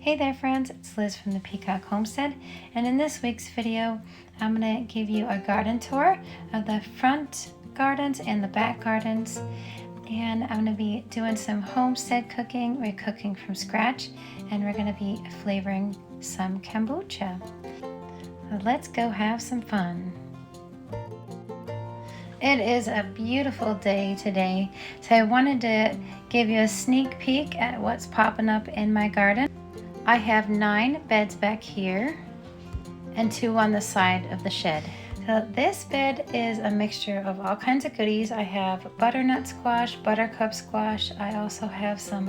Hey there friends, it's Liz from the Peacock Homestead, and in this week's video I'm going to give you a garden tour of the front gardens and the back gardens, and I'm going to be doing some homestead cooking. We're cooking from scratch and we're going to be flavoring some kombucha. So let's go have some fun. It is a beautiful day today, so I wanted to give you a sneak peek at what's popping up in my garden. I have 9 beds back here and 2 on the side of the shed. So this bed is a mixture of all kinds of goodies. I have butternut squash, buttercup squash. I also have some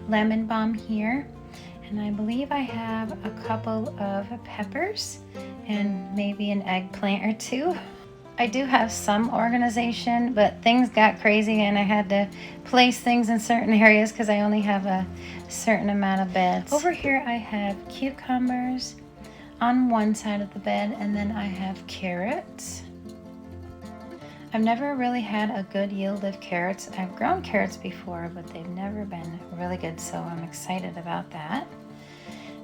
lemon balm here. And I believe I have a couple of peppers and maybe an eggplant or 2. I do have some organization, but things got crazy and I had to place things in certain areas because I only have a certain amount of beds. Over here I have cucumbers on one side of the bed, and then I have carrots. I've never really had a good yield of carrots. I've grown carrots before, but they've never been really good, so I'm excited about that.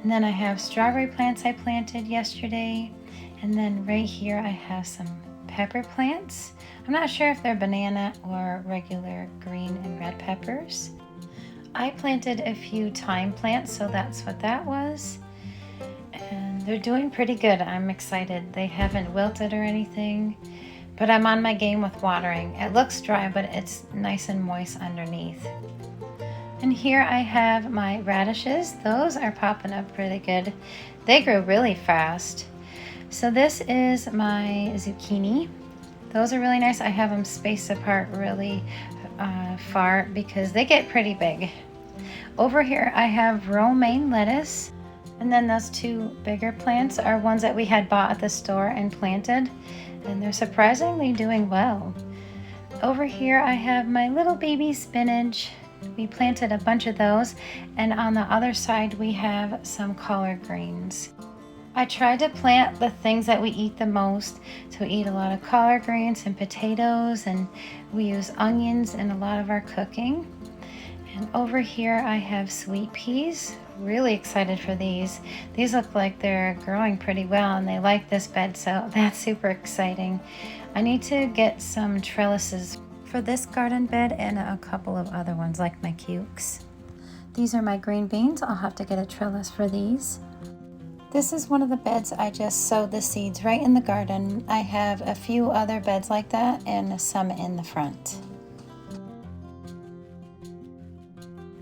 And then I have strawberry plants I planted yesterday, and then right here I have some pepper plants. I'm not sure if they're banana or regular green and red peppers. I planted a few thyme plants, so that's what that was. And they're doing pretty good. I'm excited. They haven't wilted or anything, but I'm on my game with watering. It looks dry, but it's nice and moist underneath. And here I have my radishes. Those are popping up really good. They grow really fast. So this is my zucchini. Those are really nice. I have them spaced apart really far because they get pretty big. Over here I have romaine lettuce, and then those 2 bigger plants are ones that we had bought at the store and planted, and they're surprisingly doing well. Over here I have my little baby spinach. We planted a bunch of those, and on the other side we have some collard greens. I tried to plant the things that we eat the most. So we eat a lot of collard greens and potatoes, and we use onions in a lot of our cooking. And over here I have sweet peas. Really excited for these. These look like they're growing pretty well and they like this bed, so that's super exciting. I need to get some trellises for this garden bed and a couple of other ones like my cukes. These are my green beans. I'll have to get a trellis for these. This is one of the beds I just sowed the seeds right in the garden. I have a few other beds like that and some in the front.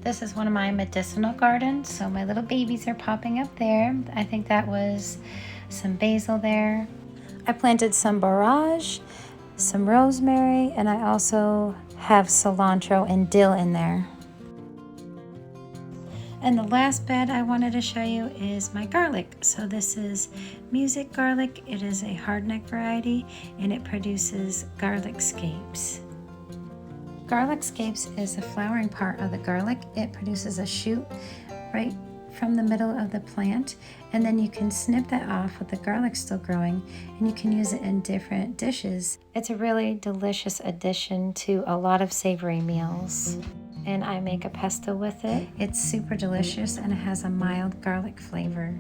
This is one of my medicinal gardens, so my little babies are popping up there. I think that was some basil there. I planted some borage, some rosemary, and I also have cilantro and dill in there. And the last bed I wanted to show you is my garlic. So this is music garlic. It is a hardneck variety and it produces garlic scapes. Garlic scapes is the flowering part of the garlic. It produces a shoot right from the middle of the plant, and then you can snip that off with the garlic still growing and you can use it in different dishes. It's a really delicious addition to a lot of savory meals. And I make a pesto with it. It's super delicious and it has a mild garlic flavor.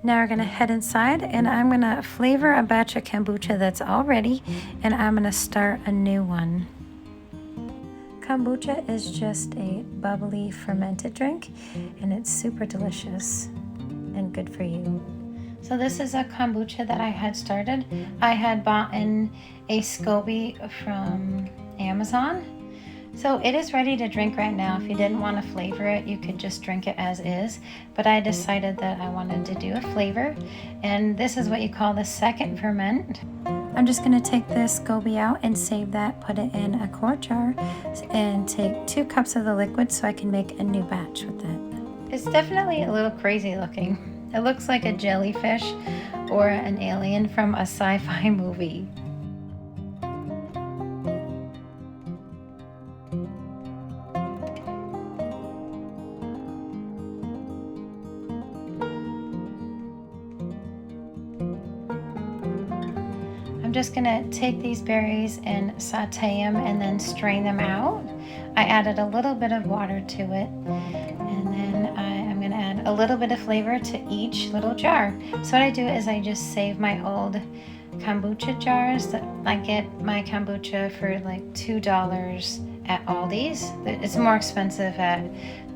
Now we're gonna head inside and I'm gonna flavor a batch of kombucha that's all ready, and I'm gonna start a new one. Kombucha is just a bubbly fermented drink and it's super delicious and good for you. So this is a kombucha that I had started. I had bought in a SCOBY from Amazon. So it is ready to drink right now. If you didn't want to flavor it, you could just drink it as is. But I decided that I wanted to do a flavor. And this is what you call the second ferment. I'm just going to take this SCOBY out and save that, put it in a quart jar, and take 2 cups of the liquid so I can make a new batch with it. It's definitely a little crazy looking. It looks like a jellyfish or an alien from a sci-fi movie. I'm just gonna take these berries and saute them and then strain them out. I added a little bit of water to it, and then I'm gonna add a little bit of flavor to each little jar. So what I do is I just save my old kombucha jars. That I get my kombucha for like $2 at Aldi's. It's more expensive at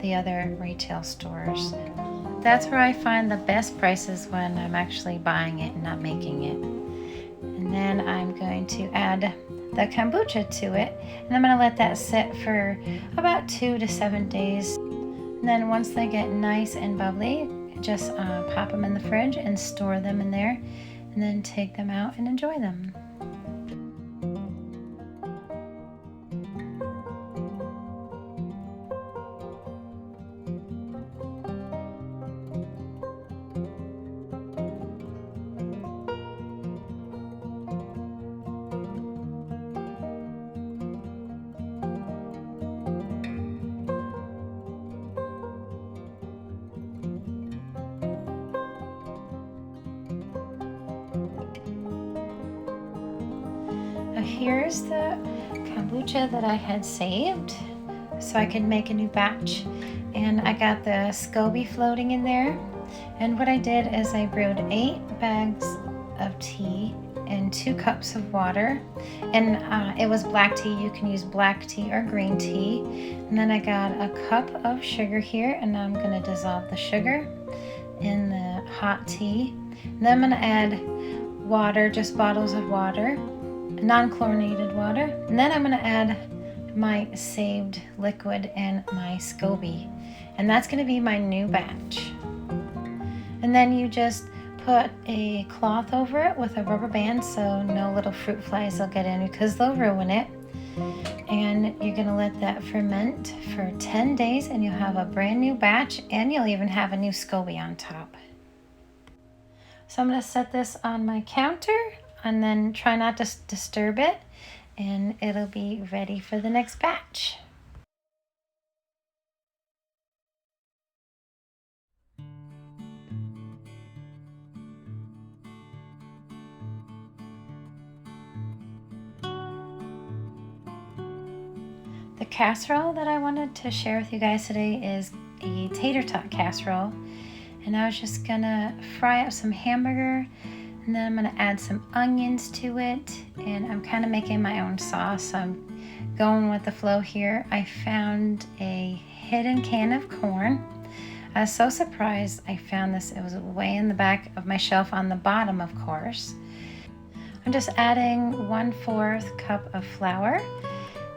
the other retail stores. That's where I find the best prices when I'm actually buying it and not making it. And then I'm going to add the kombucha to it, and I'm going to let that sit for about 2 to 7 days. And then once they get nice and bubbly, just pop them in the fridge and store them in there, and then take them out and enjoy them. Here's the kombucha that I had saved so I could make a new batch, and I got the SCOBY floating in there. And what I did is I brewed 8 bags of tea and 2 cups of water, and it was black tea. You can use black tea or green tea. And then I got a cup of sugar here, and I'm going to dissolve the sugar in the hot tea. And then I'm going to add water, just bottles of water, non-chlorinated water, and then I'm going to add my saved liquid and my SCOBY, and that's going to be my new batch. And then you just put a cloth over it with a rubber band so no little fruit flies will get in because they'll ruin it. And you're going to let that ferment for 10 days, and you'll have a brand new batch, and you'll even have a new SCOBY on top. So I'm going to set this on my counter and then try not to disturb it, and it'll be ready for the next batch. The casserole that I wanted to share with you guys today is a tater tot casserole, and I was just gonna fry up some hamburger, and then I'm going to add some onions to it, and I'm kind of making my own sauce, so I'm going with the flow here. I found a hidden can of corn. I was so surprised I found this. It was way in the back of my shelf on the bottom, of course. I'm just adding 1/4 cup of flour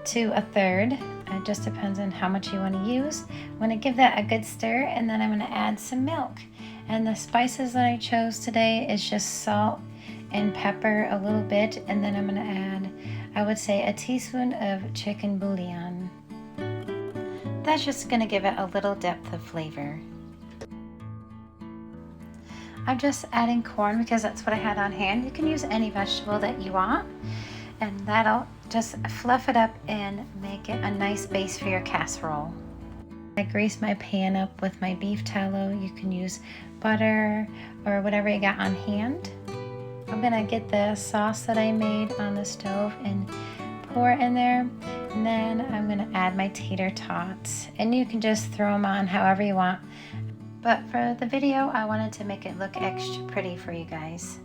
to 1/3. It just depends on how much you want to use. I'm going to give that a good stir, and then I'm going to add some milk. And the spices that I chose today is just salt and pepper a little bit, and then I'm going to add, I would say, a teaspoon of chicken bouillon. That's just going to give it a little depth of flavor. I'm just adding corn because that's what I had on hand. You can use any vegetable that you want, and that'll just fluff it up and make it a nice base for your casserole. I grease my pan up with my beef tallow. You can use butter or whatever you got on hand. I'm gonna get the sauce that I made on the stove and pour it in there, and then I'm gonna add my tater tots, and you can just throw them on however you want, but for the video I wanted to make it look extra pretty for you guys.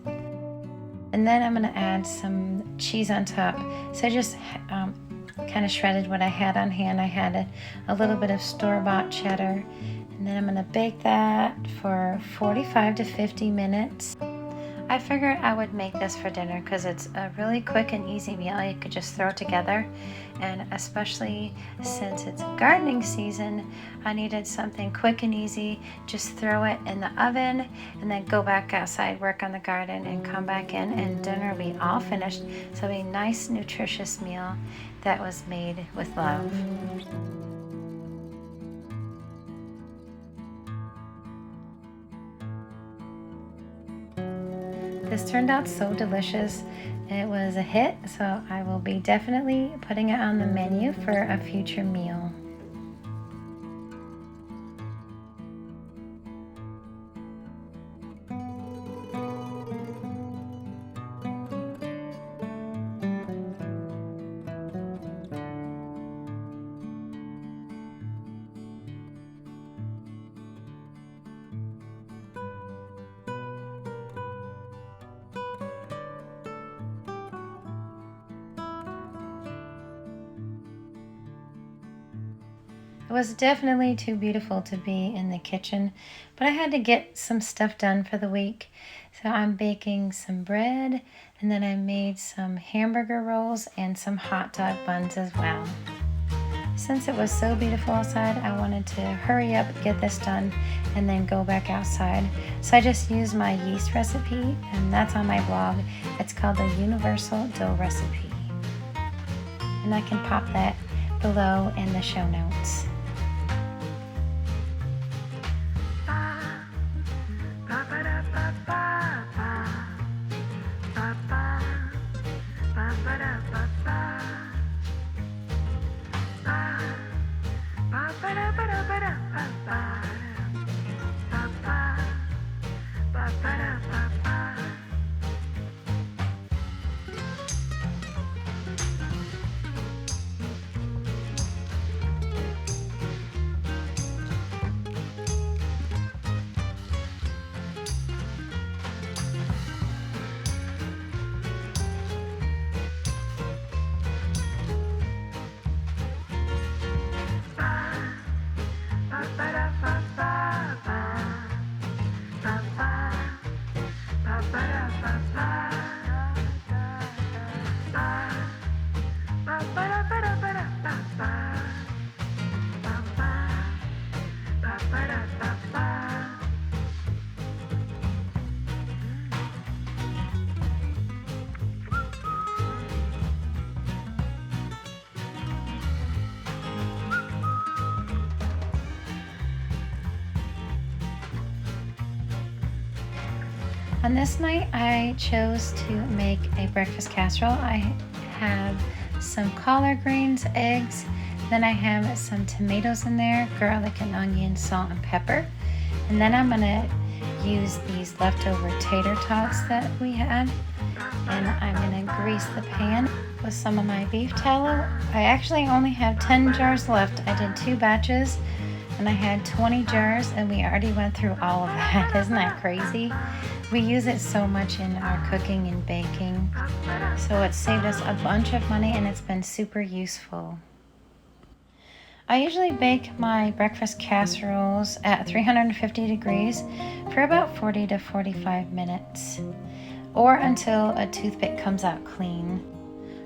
And then I'm gonna add some cheese on top. So I just kind of shredded what I had on hand. I had a little bit of store-bought cheddar, and then I'm going to bake that for 45 to 50 minutes. I figured I would make this for dinner because it's a really quick and easy meal you could just throw together, and especially since it's gardening season, I needed something quick and easy. Just throw it in the oven and then go back outside, work on the garden, and come back in, and dinner will be all finished. So it'll be a nice nutritious meal that was made with love. This turned out so delicious. It was a hit, so I will be definitely putting it on the menu for a future meal. It was definitely too beautiful to be in the kitchen, but I had to get some stuff done for the week. So I'm baking some bread, and then I made some hamburger rolls and some hot dog buns as well. Since it was so beautiful outside, I wanted to hurry up, get this done, and then go back outside. So I just used my yeast recipe, and that's on my blog. It's called the Universal Dough Recipe. And I can pop that below in the show notes. On this night, I chose to make a breakfast casserole. I have some collard greens, eggs, then I have some tomatoes in there, garlic and onion, salt and pepper. And then I'm gonna use these leftover tater tots that we had. And I'm gonna grease the pan with some of my beef tallow. I actually only have 10 jars left. I did 2 batches and I had 20 jars and we already went through all of that. Isn't that crazy? We use it so much in our cooking and baking, so it saved us a bunch of money and it's been super useful. I usually bake my breakfast casseroles at 350 degrees for about 40 to 45 minutes, or until a toothpick comes out clean.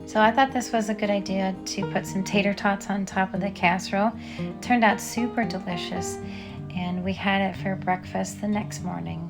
So I thought this was a good idea to put some tater tots on top of the casserole. It turned out super delicious, and we had it for breakfast the next morning.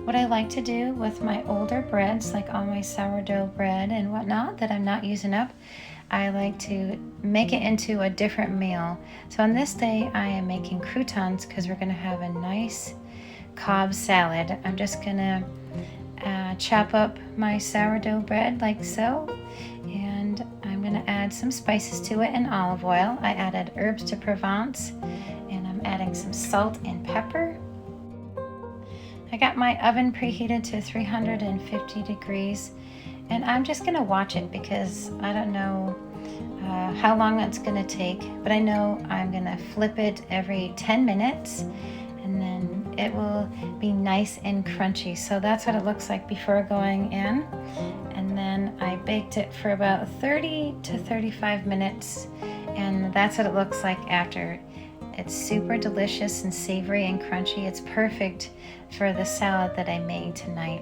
What I like to do with my older breads, like all my sourdough bread and whatnot that I'm not using up, I like to make it into a different meal. So on this day, I am making croutons because we're gonna have a nice Cobb salad. I'm just gonna chop up my sourdough bread like so, and I'm gonna add some spices to it and olive oil. I added herbs de Provence, and I'm adding some salt and pepper. I got my oven preheated to 350 degrees, and I'm just gonna watch it because I don't know how long it's gonna take, but I know I'm gonna flip it every 10 minutes and then it will be nice and crunchy. So that's what it looks like before going in. And then I baked it for about 30 to 35 minutes, and that's what it looks like after. It's super delicious and savory and crunchy. It's perfect for the salad that I made tonight.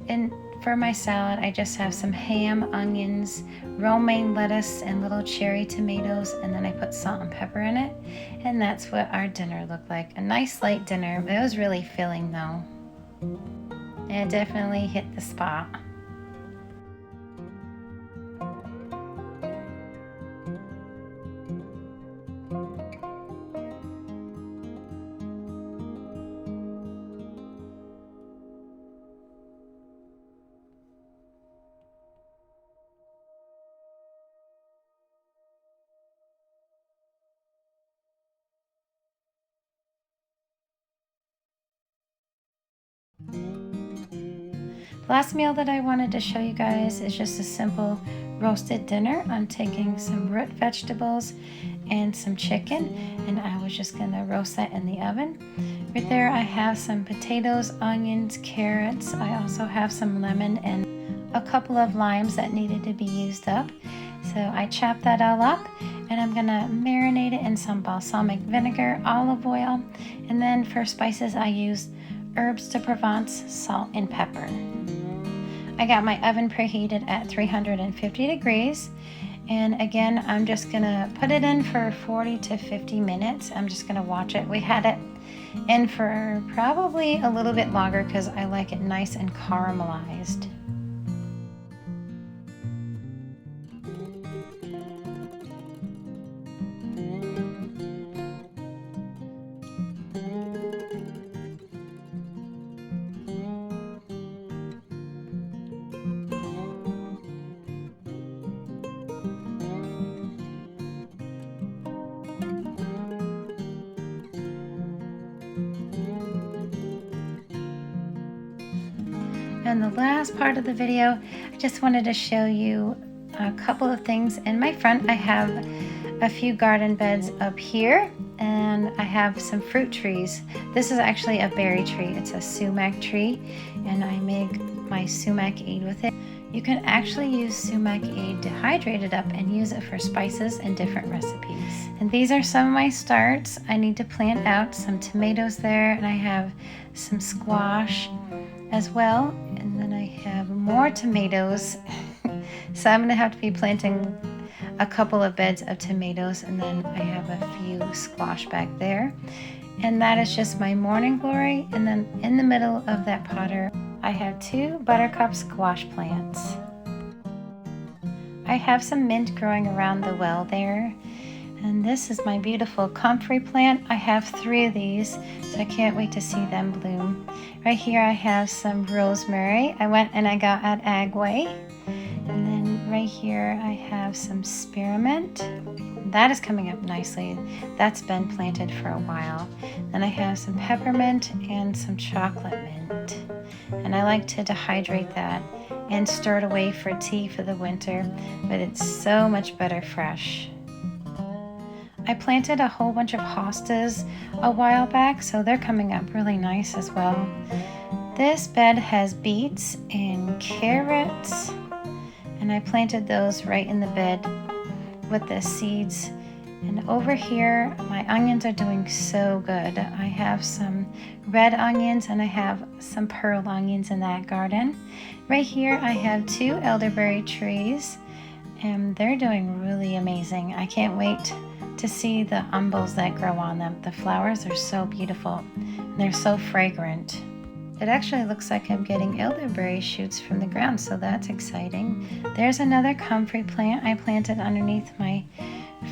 And for my salad, I just have some ham, onions, romaine lettuce, and little cherry tomatoes, and then I put salt and pepper in it. And that's what our dinner looked like. A nice light dinner. It was really filling though. And it definitely hit the spot. Last meal that I wanted to show you guys is just a simple roasted dinner. I'm taking some root vegetables and some chicken, and I was just gonna roast that in the oven. Right there I have some potatoes, onions, carrots. I also have some lemon and a couple of limes that needed to be used up. So I chopped that all up, and I'm gonna marinate it in some balsamic vinegar, olive oil, and then for spices I used herbs de Provence, salt, and pepper. I got my oven preheated at 350 degrees, and again I'm just gonna put it in for 40 to 50 minutes. I'm just gonna watch it. We had it in for probably a little bit longer because I like it nice and caramelized. And the last part of the video, I just wanted to show you a couple of things. In my front, I have a few garden beds up here, and I have some fruit trees. This is actually a berry tree. It's a sumac tree, and I make my sumac aid with it. You can actually use sumac aid to hydrate it up and use it for spices and different recipes. And these are some of my starts. I need to plant out some tomatoes there, and I have some squash as well, and then I have more tomatoes. So I'm gonna have to be planting a couple of beds of tomatoes, and then I have a few squash back there, and that is just my morning glory. And then in the middle of that potter I have 2 buttercup squash plants. I have some mint growing around the well there, and this is my beautiful comfrey plant. I have 3 of these, so I can't wait to see them bloom. Right here I have some rosemary I went and I got at Agway. And then right here I have some spearmint. That is coming up nicely. That's been planted for a while. Then I have some peppermint and some chocolate mint. And I like to dehydrate that and store it away for tea for the winter, but it's so much better fresh. I planted a whole bunch of hostas a while back, so they're coming up really nice as well. This bed has beets and carrots, and I planted those right in the bed with the seeds. And over here, my onions are doing so good. I have some red onions and I have some pearl onions in that garden. Right here, I have 2 elderberry trees, and they're doing really amazing. I can't wait to see the umbels that grow on them. The flowers are so beautiful and they're so fragrant. It actually looks like I'm getting elderberry shoots from the ground, so that's exciting. There's another comfrey plant I planted underneath my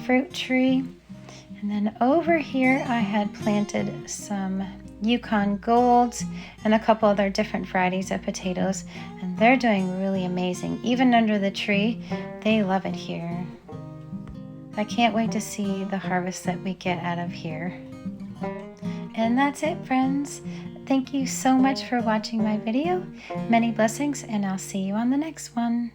fruit tree. And then over here I had planted some Yukon Golds and a couple other different varieties of potatoes, and they're doing really amazing. Even under the tree, they love it here. I can't wait to see the harvest that we get out of here. And that's it, friends. Thank you so much for watching my video. Many blessings, and I'll see you on the next one.